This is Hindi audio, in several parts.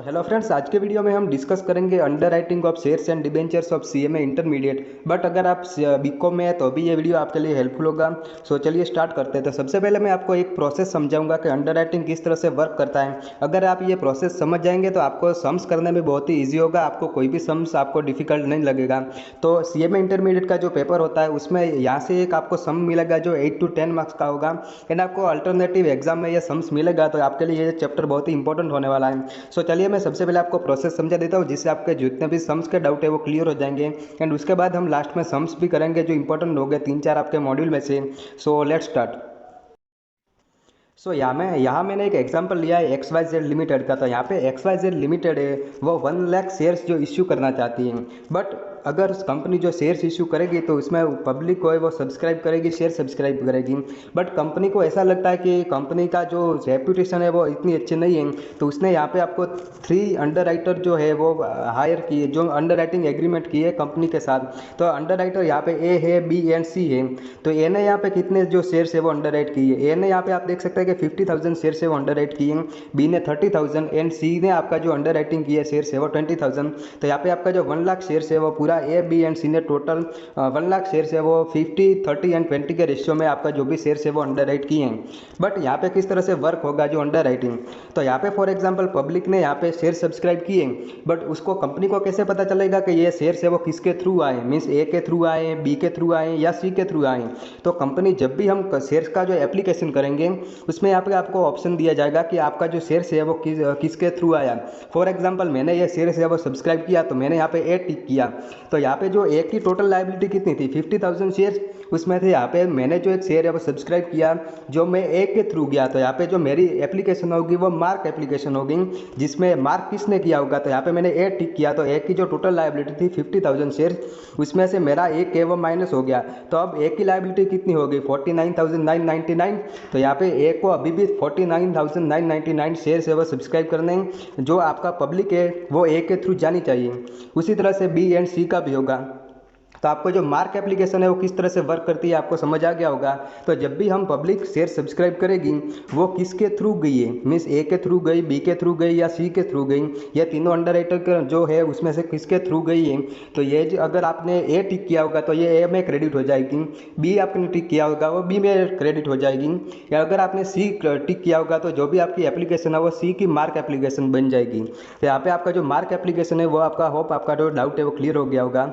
हेलो फ्रेंड्स, आज के वीडियो में हम डिस्कस करेंगे under writing of shares and debentures of CMA intermediate. But अगर आप बीकॉम में है तो भी ये वीडियो आपके लिए हेल्पफुल होगा। सो चलिए स्टार्ट करते हैं। तो सबसे पहले मैं आपको एक प्रोसेस समझाऊंगा कि अंडर राइटिंग किस तरह से वर्क करता है। अगर आप ये प्रोसेस समझ जाएंगे तो आपको सम्स करने में बहुत ही ईजी होगा, आपको कोई भी सम्स आपको डिफिकल्ट नहीं लगेगा। तो सीएमए इंटरमीडिएट का जो पेपर होता है उसमें यहाँ से एक आपको सम मिलेगा जो 8 to 10 मार्क्स का होगा। एंड आपको अल्टरनेटिव एग्जाम में ये सम्स मिलेगा, तो आपके लिए ये चैप्टर बहुत ही इंपॉर्टेंट होने वाला है। सो चलिए मैं सबसे पहले आपको प्रोसेस समझा देता हूँ, जिससे आपके जितने भी सम्स के डाउट है वो क्लियर हो जाएंगे। एंड उसके बाद हम लास्ट में सम्स भी करेंगे जो इंपॉर्टेंट हो गए 3-4 आपके मॉड्यूल में से। सो लेट्स स्टार्ट। सो यहाँ मैंने एक एग्जांपल लिया है XYZ लिमिटेड का। तो यहाँ पे XYZ लिमिटेड है, वो 1 लाख शेयर्स जो इश्यू करना चाहती है। बट अगर कंपनी जो शेयर्स इशू करेगी तो उसमें पब्लिक को है वो सब्सक्राइब करेगी, शेयर सब्सक्राइब करेगी। बट कंपनी को ऐसा लगता है कि कंपनी का जो रेपुटेशन है वो इतनी अच्छी नहीं है, तो उसने यहाँ पे आपको 3 अंडर राइटर जो है वो हायर किए, जो अंडर राइटिंग एग्रीमेंट किए कंपनी के साथ। तो अंडर राइटर यहाँ पे ए है, बी एंड सी है। तो ए ने यहाँ पे कितने जो शेयर्स है वो अंडर राइट किए। ए ने यहाँ पे आप देख सकते हैं कि 50,000 शेयर्स है वो अंडर राइट किए, बी ने 30,000 एंड सी ने आपका जो अंडर राइटिंग किया शेयर्स है वो 20,000। तो यहाँ पे आपका जो 1 लाख शेयर्स है वो पूरा ए बी एंड सी ने टोटल 1 लाख शेयर्स है वो 50, 30 एंड 20 के रेशियो में आपका जो भी शेयर्स है वो अंडर राइट किए हैं। बट यहाँ पे किस तरह से वर्क होगा जो अंडर राइटिंग। तो यहाँ पे फॉर एग्जांपल पब्लिक ने यहाँ पे शेयर सब्सक्राइब किए, बट उसको कंपनी को कैसे पता चलेगा कि ये शेयर्स है वो किसके थ्रू आए, मीन्स ए के थ्रू आए, बी के थ्रू आए या सी के थ्रू आए। तो कंपनी जब भी हम शेयर्स का जो एप्लीकेशन करेंगे उसमें यहाँ पे आपको ऑप्शन दिया जाएगा कि आपका जो शेयर्स है वो किसके थ्रू आया। फॉर एग्जांपल मैंने ये शेयर्स है वो सब्सक्राइब किया, तो मैंने यहाँ पे ए टिक किया। तो यहाँ पे जो ए की टोटल लायबिलिटी कितनी थी, 50,000 शेयर्स, उसमें थे यहाँ पे मैंने जो एक शेयर है वो सब्सक्राइब किया जो मैं ए के थ्रू गया। तो यहाँ पे जो मेरी एप्लीकेशन होगी वो मार्क एप्लीकेशन होगी, जिसमें मार्क किसने किया होगा। तो यहाँ पे मैंने ए टिक किया, तो ए की जो टोटल लायबिलिटी थी 50,000 शेयर्स, उसमें से मेरा एक ए वो माइनस हो गया। तो अब ए की लायबिलिटी कितनी होगी, 49,999। तो यहाँ पे ए को अभी भी 49,999 शेयर्स है वो सब्सक्राइब करने हैं, जो आपका पब्लिक है वो ए के थ्रू जानी चाहिए। उसी तरह से बी एंड सी का भी होगा। तो आपको जो मार्क एप्लीकेशन है वो किस तरह से वर्क करती है आपको समझ आ गया होगा। तो जब भी हम पब्लिक शेयर सब्सक्राइब करेगी वो किसके थ्रू गई है, मीन्स ए के थ्रू गई, बी के थ्रू गई या सी के थ्रू गई, या तीनों अंडर राइटर जो है उसमें से किसके थ्रू गई है। तो ये अगर आपने ए टिक किया होगा तो ये ए में क्रेडिट हो जाएगी, बी आपने टिक किया होगा वो बी में क्रेडिट हो जाएगी, या अगर आपने सी टिक किया होगा तो जो भी आपकी एप्लीकेशन है वो सी की मार्क एप्लीकेशन बन जाएगी। तो यहाँ पे आपका जो मार्क एप्लीकेशन है वो आपका होप आपका जो डाउट है वो क्लियर हो गया होगा।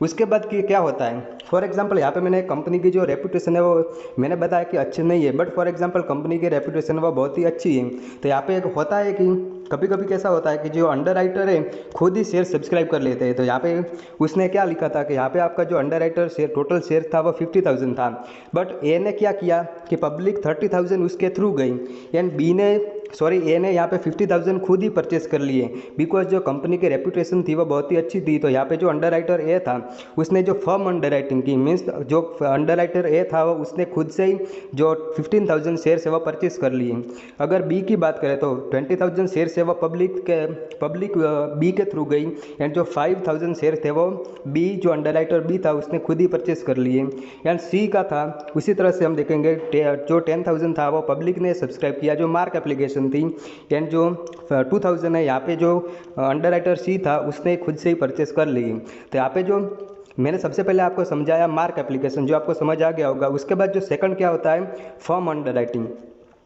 उसके बाद कि क्या होता है, फॉर एग्जांपल यहाँ पे मैंने कंपनी की जो रेपुटेशन है वो मैंने बताया कि अच्छी नहीं है, बट फॉर एग्जांपल कंपनी की रेपुटेशन वो बहुत ही अच्छी है। तो यहाँ पे एक होता है कि कभी कभी कैसा होता है कि जो अंडर राइटर है खुद ही शेयर सब्सक्राइब कर लेते हैं। तो यहाँ पे उसने क्या लिखा था कि यहाँ पे आपका जो under writer share total share था वो 50,000 था, बट ए ने क्या किया कि पब्लिक 30,000 उसके थ्रू गई, एंड बी ने ए ने यहाँ पे 50,000 खुद ही परचेस कर लिए, बिकॉज जो कंपनी की रेपुटेशन थी वो बहुत ही अच्छी थी। तो यहाँ पे जो अंडर राइटर ए था उसने जो फर्म अंडर राइटिंग की, मीन्स जो अंडर राइटर ए था वो उसने खुद से ही जो 15,000 शेयर्स है वो परचेस कर लिए। अगर बी की बात करें तो 20,000 शेयर्स है वो पब्लिक बी के थ्रू गई, एंड जो 5,000 शेयर थे वो बी जो अंडर राइटर बी था उसने खुद ही परचेस कर लिए। एंड सी का था उसी तरह से हम देखेंगे जो 10,000 था वो पब्लिक ने सब्सक्राइब किया जो मार्क एप्लीकेशन थी, एंड जो 2,000 है यहाँ पे जो अंडर राइटर सी था उसने खुद से ही परचेस कर ली। तो यहाँ पे जो मैंने सबसे पहले आपको समझाया मार्क एप्लीकेशन, जो आपको समझ आ गया होगा। उसके बाद जो सेकंड क्या होता है, फर्म अंडर राइटिंग।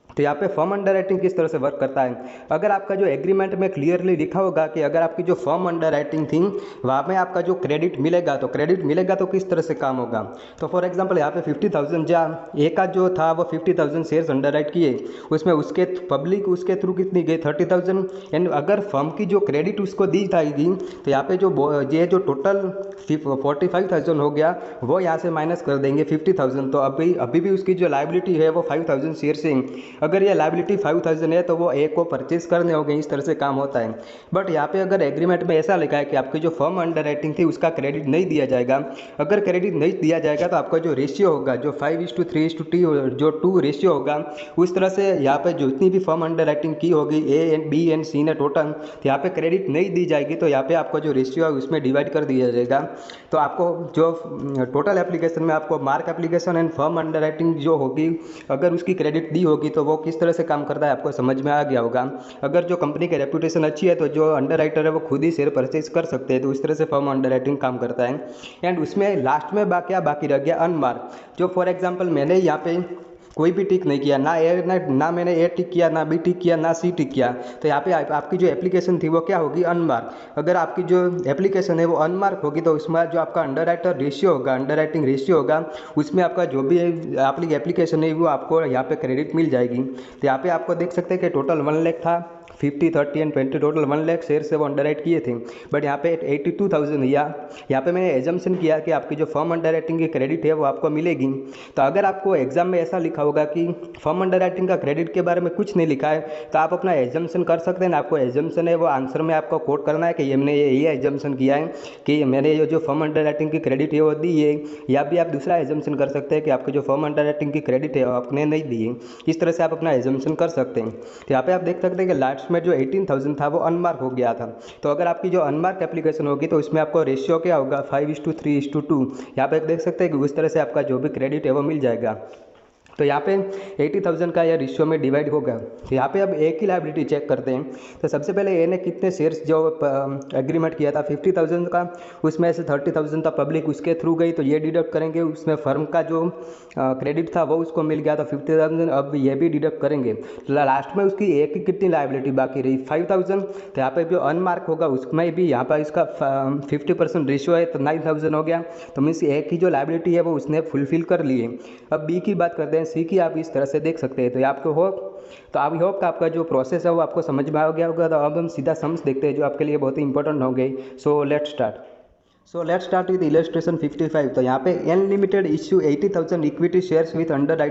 तो यहाँ पे फर्म अंडर राइटिंग किस तरह से वर्क करता है, अगर आपका जो एग्रीमेंट में क्लियरली लिखा होगा कि अगर आपकी जो फर्म अंडर राइटिंग थी वहाँ में आपका जो क्रेडिट मिलेगा, तो क्रेडिट मिलेगा तो किस तरह से काम होगा। तो फॉर एग्जांपल यहाँ पे 50,000 जहाँ ए का जो था वो 50,000 शेयर्स अंडर राइट किए, उसमें उसके पब्लिक उसके थ्रू कितनी गई 30,000, एंड अगर फर्म की जो क्रेडिट उसको दी जाएगी तो यहाँ पे ये जो टोटल 45,000 हो गया वो यहाँ से माइनस कर देंगे 50,000। तो अभी भी उसकी जो लाइबिलिटी है वो 5,000 शेयर से, अगर ये लाइबिलिटी 5,000 है तो वो ए को परचेस करने होंगे, इस तरह से काम होता है। बट यहाँ पे अगर एग्रीमेंट में ऐसा लिखा है कि आपकी जो फर्म अंडर राइटिंग थी उसका क्रेडिट नहीं दिया जाएगा, अगर क्रेडिट नहीं दिया जाएगा तो आपका जो रेशियो होगा जो 5:3:2 जो 2 रेशियो होगा, उस तरह से यहाँ पे जो इतनी भी फर्म अंडर राइटिंग की होगी ए एंड बी एंड सी ने टोटल, तो यहाँ पे क्रेडिट नहीं दी जाएगी, तो यहाँ पे आपका जो रेशियो है उसमें डिवाइड कर दिया जाएगा। तो आपको जो टोटल एप्लीकेशन में आपको mark application and firm under writing जो होगी, अगर उसकी क्रेडिट दी होगी तो वो वो किस तरह से काम करता है आपको समझ में आ गया होगा। अगर जो कंपनी की रेपुटेशन अच्छी है तो जो अंडर राइटर है वो खुद ही शेयर परचेज कर सकते हैं, तो इस तरह से फर्म अंडर राइटिंग काम करता है। एंड उसमें लास्ट में क्या बाकी रह गया, अनमार्क। जो फॉर एग्जाम्पल मैंने यहाँ पे कोई भी टिक नहीं किया, ना मैंने ए टिक किया, ना बी टिक किया, ना सी टिक किया, तो यहाँ पे आपकी जो एप्लीकेशन थी वो क्या होगी, अनमार्क। अगर आपकी जो एप्लीकेशन है वो अनमार्क होगी तो उसमें जो आपका अंडर राइटर रेशियो होगा, अंडर राइटिंग रेशियो होगा, उसमें आपका जो भी आपकी एप्लीकेशन है वो आपको यहाँ पे क्रेडिट मिल जाएगी। तो यहाँ पे आपको देख सकते हैं कि टोटल 1 लाख था, 50, 30 एंड 20 टोटल 1 लाख शेयर से वो अंडर राइट किए थे। बट यहाँ पे 82,000 यहाँ पे मैंने एजम्पशन किया कि आपकी जो फर्म अंडर राइटिंग की क्रेडिट है वो आपको मिलेगी। तो अगर आपको एग्जाम में ऐसा लिखा होगा कि फर्म अंडर राइटिंग का क्रेडिट के बारे में कुछ नहीं लिखा है, तो आप अपना एजम्पशन कर सकते हैं ना। आपको एजम्पशन है वो आंसर में आपको कोट करना है कि ये मैंने ये एजम्पशन किया है कि मैंने ये जो फर्म अंडर राइटिंग की क्रेडिट है वो दी है, या भी आप दूसरा एजम्पशन कर सकते हैं कि आपकी जो फर्म अंडर राइटिंग की क्रेडिट है वो आपने नहीं दी है। इस तरह से आप अपना एजम्पशन कर सकते हैं। तो यहाँ पे आप देख सकते हैं कि लास्ट में जो 18,000 था वो अनमार्क हो गया था। तो अगर आपकी जो अनमार्क एप्लीकेशन होगी तो उसमें आपको रेशियो क्या होगा, 5:3:2। यहाँ पे देख सकते हैं कि उस तरह से आपका जो भी क्रेडिट है वो मिल जाएगा। तो यहाँ पे 80,000 का यह रेशियो में डिवाइड होगा। तो यहाँ पे अब ए की लायबिलिटी चेक करते हैं। तो सबसे पहले ए ने कितने शेयर्स जो एग्रीमेंट किया था 50,000 का, उसमें से 30,000 था पब्लिक उसके थ्रू गई, तो ये डिडक्ट करेंगे। उसमें फर्म का जो क्रेडिट था वो उसको मिल गया था 50,000, अब ये भी डिडक्ट करेंगे। तो लास्ट में उसकी ए की कितनी लायबिलिटी बाकी रही, 5,000। तो यहाँ पे जो अनमार्क होगा उसमें भी यहाँ पर इसका 50% रेशियो है तो 9,000 हो गया। तो मीन्स ए की जो लायबिलिटी है वो उसने फुलफिल कर ली है। अब बी की बात करते हैं। सी की आप इस तरह से देख सकते हैं। तो ये आपको आई होप का आपका जो प्रोसेस है वो आपको समझ में आ गया होगा। तो अब हम सीधा सम्स देखते हैं जो आपके लिए बहुत ही इंपॉर्टेंट हो गई। So let's start with illustration 55। तो यहाँ पे an limited issue 80,000 equity shares with under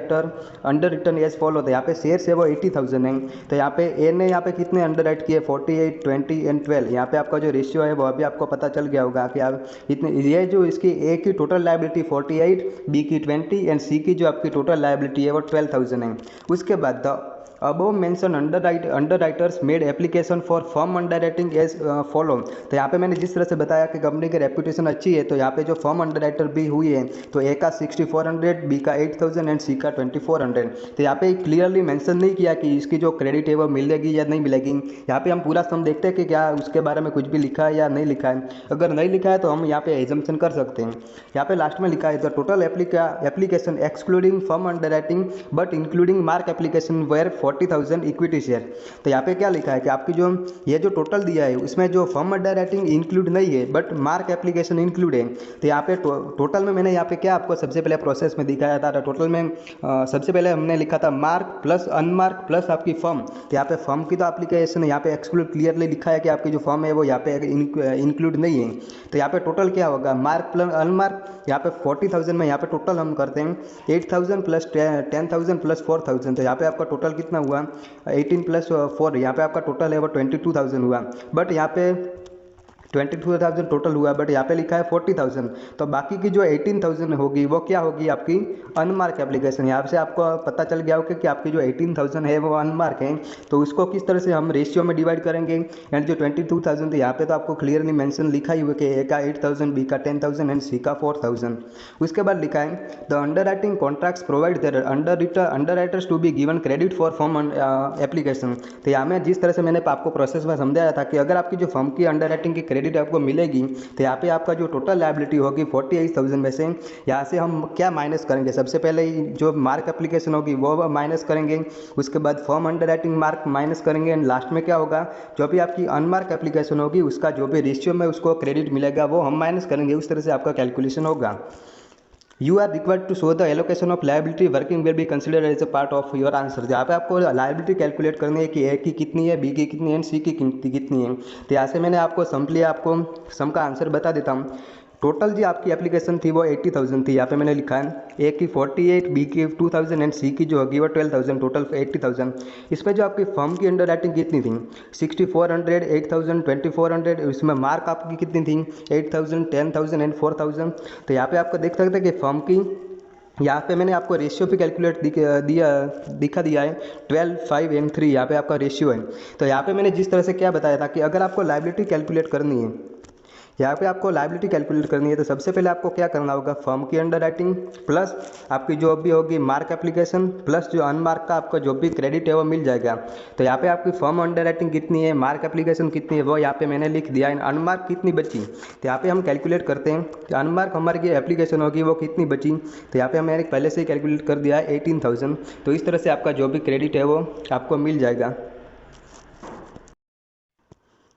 return as follow. तो यहाँ पे शेयर्स है वो 80,000 है। तो यहाँ पे ए ने यहाँ पे कितने अंडर राइट किए, 48, 20 एंड 12। यहाँ पे आपका जो रेशियो है वो अभी आपको पता चल गया होगा कि आप इतने, ये जो इसकी ए की टोटल लायबिलिटी 48, बी की 20 एंड सी की जो आपकी टोटल लायबिलिटी है वो 12,000 है। उसके बाद the above mention underwriters made application for firm underwriting as follow. तो यहाँ पे मैंने जिस तरह से बताया कि कंपनी की रेपुटेशन अच्छी है, तो यहाँ पे जो फर्म अंडर राइटर भी हुई है तो ए का 6400, बी का 8,000 एंड सी का 2400। तो यहाँ पे क्लियरली मेंशन नहीं किया कि इसकी जो क्रेडिट है वो मिलेगी या नहीं मिलेगी। यहाँ पे हम पूरा सम देखते हैं कि क्या उसके बारे में कुछ भी लिखा है या नहीं लिखा है। अगर नहीं लिखा है तो हम यहाँ पे एजम्पशन कर सकते हैं। यहाँ पे लास्ट में लिखा है the total application excluding firm underwriting but including mark application where 40,000 equity share. तो यहाँ पे क्या लिखा है कि आपकी जो ये जो टोटल दिया है उसमें जो फर्म अंडर राइटिंग इंक्लूड नहीं है बट मार्क एप्लीकेशन इंक्लूड है। तो यहाँ पे टोटल में मैंने यहाँ पे क्या आपको सबसे पहले प्रोसेस में दिखाया था। टोटल में सबसे पहले हमने लिखा था मार्क प्लस अनमार्क प्लस आपकी फर्म। तो यहाँ पे फर्म की तो एप्लीकेशन यहाँ पे एक्सक्लूड क्लियरली लिखा है कि आपकी जो फर्म है वो यहाँ पे इंक्लूड नहीं है। तो यहाँ पे टोटल क्या होगा, मार्क प्लस अनमार्क। यहाँ पे 40,000 में यहाँ पे टोटल हम करते हैं 8,000 प्लस 10,000 प्लस 4,000। तो यहाँ पे आपका टोटल कितना हुआ, 18 प्लस 4, यहाँ पे आपका टोटल है वो 22,000 हुआ। बट यहाँ पे 22,000 टोटल हुआ, बट यहाँ पे लिखा है 40,000। तो बाकी की जो 18,000 होगी वो क्या होगी, आपकी अनमार्क एप्लीकेशन। यहाँ से आपको पता चल गया होगा कि आपकी जो 18,000 है वो अनमार्क है। तो उसको किस तरह से हम रेशियो में डिवाइड करेंगे। एंड जो 22,000 थी यहाँ पे तो आपको क्लियरली मेंशन लिखा ही हुआ कि ए का 8,000, बी का 10,000 एंड सी का 4,000। उसके बाद लिखा है the underwriting contracts provide their underwriters to be given credit for firm application. तो यहाँ में जिस तरह से मैंने आपको प्रोसेस में समझाया था कि अगर आपकी जो फर्म की अंडर राइटिंग की क्रेडिट आपको मिलेगी तो यहाँ पे आपका जो टोटल लायबिलिटी होगी 48,000 में से यहाँ से हम क्या माइनस करेंगे, सबसे पहले जो मार्क एप्लीकेशन होगी वो माइनस करेंगे। उसके बाद firm under writing mark minus करेंगे एंड लास्ट में क्या होगा, जो भी आपकी अनमार्क एप्लीकेशन होगी उसका जो भी रेशियो में उसको क्रेडिट मिलेगा वो हम माइनस करेंगे। उस तरह से आपका कैलकुलेशन होगा। You are required to show the allocation of liability working will be considered as a part of your answer। यहाँ पे आपको लायबिलिटी कैलकुलेट करनी है कि ए की कितनी है, बी की कितनी है एंड सी की कितनी है। तो यहाँ से मैंने आपको सिंपली आपको सम का आंसर बता देता हूँ। टोटल जो आपकी एप्लीकेशन थी वो 80,000 थी। यहाँ पे मैंने लिखा है ए की 48, बी की 2,000 एंड सी की जो होगी वो 12,000, टोटल 80,000। इस पर जो आपकी फर्म की अंडर राइटिंग कितनी थी, 6400, 8,000, 2400। इसमें मार्क आपकी कितनी थी, 8,000, 10,000 एंड 4,000। तो यहाँ पे आपको देख सकते हैं कि फर्म की यहाँ पे मैंने आपको रेशियो भी कैलकुलेट दिखा दिया है 12, 5 एंड 3। यहाँ पे आपका रेशियो है। तो यहाँ पे मैंने जिस तरह से क्या बताया था कि अगर आपको लायबिलिटी कैलकुलेट करनी है, यहाँ पे आपको लायबिलिटी कैलकुलेट करनी है। तो सबसे पहले आपको क्या करना होगा, फर्म की अंडर राइटिंग प्लस आपकी जो भी होगी मार्क एप्लीकेशन प्लस जो अनमार्क का आपका जो भी क्रेडिट है वो मिल जाएगा। तो यहाँ पे आपकी फर्म अंडर राइटिंग कितनी है, मार्क एप्लीकेशन कितनी है, वो यहाँ पे मैंने लिख दिया। अनमार्क कितनी बची, तो यहाँ पे हम कैलकुलेट करते हैं कि अनमार्क हमारी एप्लीकेशन होगी वो कितनी बची। तो यहाँ पे मैंने पहले से ही कैलकुलेट कर दिया है 18,000। तो इस तरह से आपका जो भी क्रेडिट है वो आपको मिल जाएगा।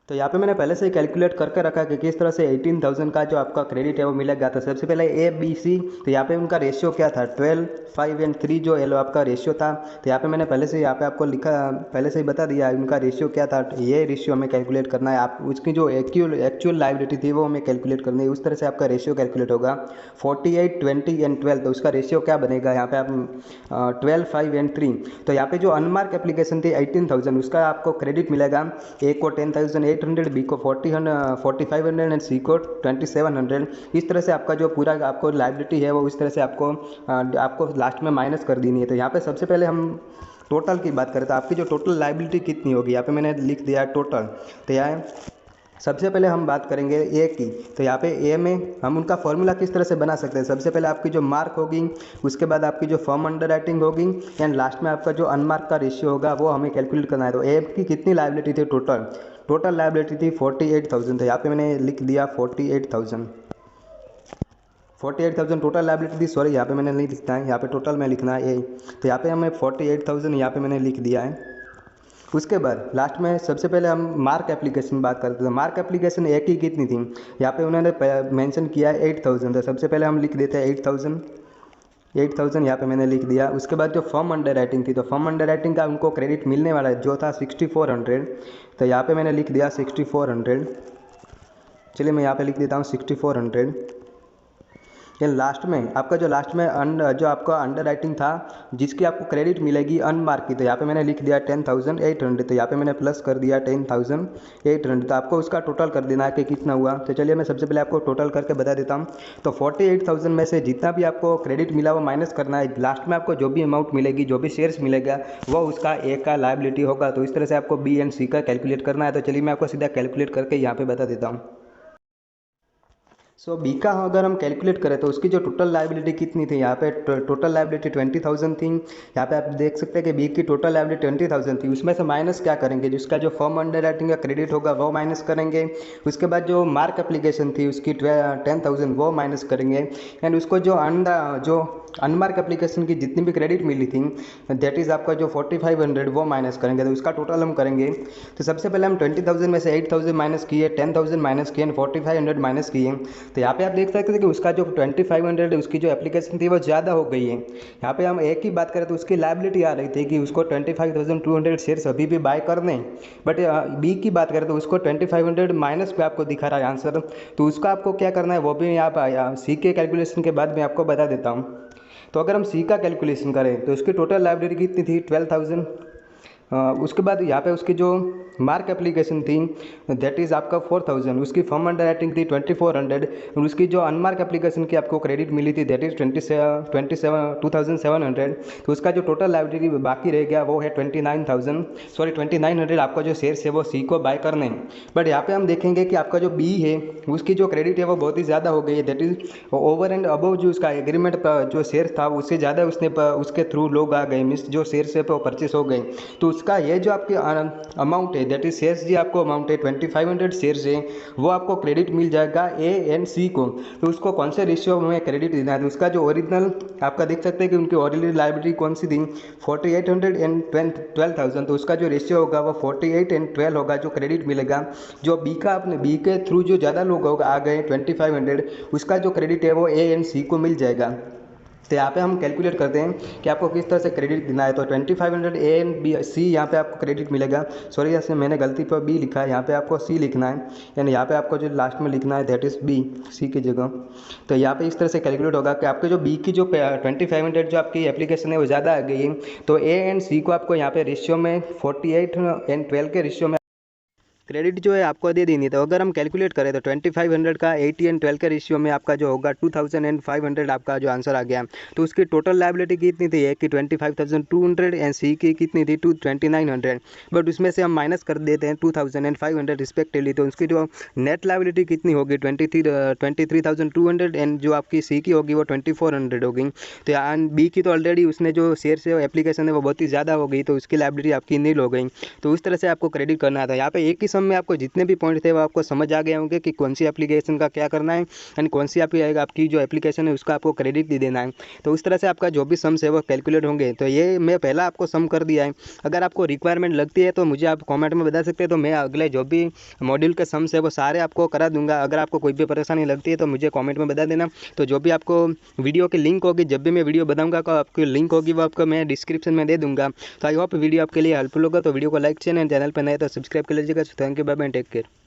तो यहाँ पे मैंने पहले से ही कैलकुलेट करके रखा कि किस तरह से 18,000 का जो आपका क्रेडिट है वो मिलेगा। तो सबसे पहले ए बी सी, तो यहाँ पे उनका रेशियो क्या था, 12, 5 एंड 3 जो एल आपका रेशियो था। तो यहाँ पे मैंने पहले से यहाँ पे आपको लिखा, पहले से ही बता दिया उनका रेशियो क्या था। ये रेशियो हमें कैलकुलेट करना है। आप उसकी जो एक्चुअल लायबिलिटी थी वो हमें कैलकुलेट करनी है। उस तरह से आपका रेशियो कैलकुलेट होगा 48, 20 एंड 12। तो उसका रेशियो क्या बनेगा, यहाँ पे आप 12, 5 एंड 3। तो यहाँ पे जो अनमार्क एप्लीकेशन थी 18,000, उसका आपको क्रेडिट मिलेगा। ए को 10,800, बी को 4,500 एंड सी को 2,700। इस तरह से आपका जो पूरा आपको लायबिलिटी है वो इस तरह से आपको लास्ट में माइनस कर देनी है। तो यहाँ पे सबसे पहले हम टोटल की बात करें तो आपकी जो टोटल लायबिलिटी कितनी होगी, यहाँ पे मैंने लिख दिया टोटल। तो यहाँ सबसे पहले हम बात करेंगे ए की। तो यहाँ पे ए में हम उनका फॉर्मूला किस तरह से बना सकते हैं, सबसे पहले आपकी जो मार्क होगी, उसके बाद आपकी जो फर्म अंडर राइटिंग होगी एंड लास्ट में आपका जो अनमार्क का रेशियो होगा वो हमें कैलकुलेट करना है। तो ए की कितनी लायबिलिटी थी, टोटल लायबिलिटी थी 48,000। तो यहाँ पे मैंने लिख दिया 48,000 टोटल लायबिलिटी थी। सॉरी, यहाँ पे मैंने नहीं लिखना है, यहाँ पे टोटल में लिखना है ए। तो यहाँ पे हमें 48,000 यहाँ पे मैंने लिख दिया है। उसके बाद लास्ट में सबसे पहले हम मार्क एप्लीकेशन बात करते हैं। मार्क एप्लीकेशन एक ही कितनी थी, यहाँ पे उन्होंने मेंशन किया है 8,000। तो सबसे पहले हम लिख देते हैं 8,000 यहाँ पे मैंने लिख दिया। उसके बाद जो फर्म अंडर राइटिंग थी, तो फर्म अंडर राइटिंग का उनको क्रेडिट मिलने वाला है जो था 6400। तो यहाँ पे मैंने लिख दिया 6400। चलिए मैं यहाँ पे लिख देता हूँ 6400। ये लास्ट में आपका जो लास्ट में जो आपका अंडर राइटिंग था जिसकी आपको क्रेडिट मिलेगी अनमार्क की, तो यहाँ पे मैंने लिख दिया 10,800। तो यहाँ पे मैंने प्लस कर दिया 10,800। तो आपको उसका टोटल कर देना है कि कितना हुआ। तो चलिए मैं सबसे पहले आपको टोटल करके बता देता हूँ। तो 48,000 में से जितना भी आपको क्रेडिट मिला वो माइनस करना है। लास्ट में आपको जो भी अमाउंट मिलेगी, जो भी शेयर्स मिलेगा, वो उसका ए का लायबिलिटी होगा। तो इस तरह से आपको बी एंड सी का कैलकुलेट करना है। तो चलिए मैं आपको सीधा कैलकुलेट करके यहाँ पे बता देता हूँ। बी का अगर हम कैलकुलेट करें तो उसकी जो टोटल लायबिलिटी कितनी थी, यहाँ पे टोटल लायबिलिटी 20,000 थी। यहाँ पे आप देख सकते हैं कि बी की टोटल लायबिलिटी 20,000 थी। उसमें से माइनस क्या करेंगे, जिसका जो फर्म अंडर राइटिंग का क्रेडिट होगा वो माइनस करेंगे। उसके बाद जो मार्क एप्लीकेशन थी उसकी 10,000 वो माइनस करेंगे। एंड उसको जो अनमार्क एप्लीकेशन की जितनी भी क्रेडिट मिली थी, दैट इज़ आपका जो 4,500 वो माइनस करेंगे। तो उसका टोटल हम करेंगे। तो सबसे पहले हम 20,000 में से 8,000 माइनस किए, 10,000 माइनस किए, 4,500 माइनस किए। तो यहाँ पे आप देख सकते हैं कि उसका जो 2,500 है उसकी जो एप्लीकेशन थी वो ज़्यादा हो गई है। यहाँ पे हम एक ही बात करें तो उसकी लायबिलिटी आ रही थी कि उसको 25,200 शेयर्स अभी भी बाय करने हैं। बट बी की बात करें तो उसको 2,500 माइनस पे आपको दिखा रहा है आंसर। तो उसका आपको क्या करना है वो भी यहाँ सी के कैलकुलेशन के बाद मैं आपको बता देता हूँ। तो अगर हम सी का कैलकुलेशन करें तो उसकी टोटल लायबिलिटी कितनी थी, 12,000। उसके बाद यहाँ पे उसकी जो मार्क एप्लीकेशन थी दैट इज़ आपका 4,000। उसकी फर्म अंडर राइटिंग थी 2,400। और उसकी जो अनमार्क एप्लीकेशन की आपको क्रेडिट मिली थी दैट इज़ 2,700। तो उसका जो टोटल लायबिलिटी बाकी रह गया वो है 2,900 आपका जो शेयर्स है वो सी को बाय करने हैं। बट यहाँ पे हम देखेंगे कि आपका जो बी है उसकी जो क्रेडिट है वो बहुत ही ज़्यादा हो गई है। That is over and above जो उसका एग्रीमेंट जो शेयर्स था उससे ज़्यादा उसके थ्रू लोग आ गए, मीन्स जो शेयर्स है वो परचेस हो गए। तो उसका ये जो आपकी अमाउंट है दैट इज शेयर्स जी आपको अमाउंट है 2,500 शेयर्स है वो आपको क्रेडिट मिल जाएगा ए एंड सी को। तो उसको कौन से रेशियो में क्रेडिट देना है, तो उसका जो ओरिजिनल आपका देख सकते हैं कि उनकी ओरिजिनल लायबिलिटी कौन सी थी 4,800 एंड 12,000। तो उसका जो रेशियो होगा वो 48 एंड 12 होगा जो क्रेडिट मिलेगा। जो बी का अपने बी के थ्रू जो ज़्यादा लोग होगा आ गए 2,500, उसका जो क्रेडिट है वो ए एंड सी को मिल जाएगा। तो यहाँ पे हम कैलकुलेट करते हैं कि आपको किस तरह से क्रेडिट देना है। तो 2,500 ए एंड बी सी यहाँ पे आपको क्रेडिट मिलेगा। सॉरी यहाँ से मैंने गलती पर बी लिखा है, यहाँ पे आपको सी लिखना है। यानी यहाँ पे आपको जो लास्ट में लिखना है दैट इज़ बी, सी की जगह। तो यहाँ पे इस तरह से कैलकुलेट होगा कि आपके जो बी की जो 2,500 जो आपकी एप्लीकेशन है वो ज़्यादा आ गई है। तो ए एंड सी को आपको यहाँ पे रेशियो में 48 एंड 12 के रेशियो में क्रेडिट जो है आपको दे देनी। तो अगर हम कैलकुलेट करें तो 2500 का 80 एंड 12 के रेशियो में आपका जो होगा 2500 आपका जो आंसर आ गया। तो उसकी टोटल लायबिलिटी कितनी थी, एक की 25,200 एंड सी की कितनी थी 2900। बट उसमें से हम माइनस कर देते हैं 2500 रिस्पेक्टिवली, तो उसकी जो नेट लायबिलिटी कितनी होगी 23,200 एंड जो आपकी सी की होगी वो 2400 होगी। तो यहाँ बी की तो ऑलरेडी उसने जो शेयर से एप्लीकेशन है वो बहुत ही ज़्यादा हो गई, तो उसकी लायबिलिटी आपकी नील हो गई। तो उस तरह से आपको क्रेडिट करना था। यहाँ पे एक ही सम में आपको जितने भी पॉइंट थे वो आपको समझ आ गए होंगे कि कौन सी एप्लीकेशन का क्या करना है एंड कौन सी आपकी जो एप्लीकेशन है उसका आपको क्रेडिट भी देना है। तो उस तरह से आपका जो भी सम्स है वो कैलकुलेट होंगे। तो ये मैं पहला आपको सम कर दिया है। अगर आपको रिक्वायरमेंट लगती है तो मुझे आप कॉमेंट में बता सकते हैं, तो मैं अगले जो भी मॉड्यूल के सम्स है वो सारे आपको करा दूंगा। अगर आपको कोई भी परेशानी लगती है तो मुझे कॉमेंट में बता देना। तो जो भी आपको वीडियो की लिंक होगी, जब भी मैं वीडियो बताऊंगा तो आपकी लिंक होगी वो आपको मैं डिस्क्रिप्शन में दे दूंगा। तो आई होप वीडियो आपके लिए हेल्पफुल होगा। तो वीडियो को लाइक शेयर एंड चैनल पर नए तो सब्सक्राइब कर लीजिएगा। Thank you, bye bye, take care.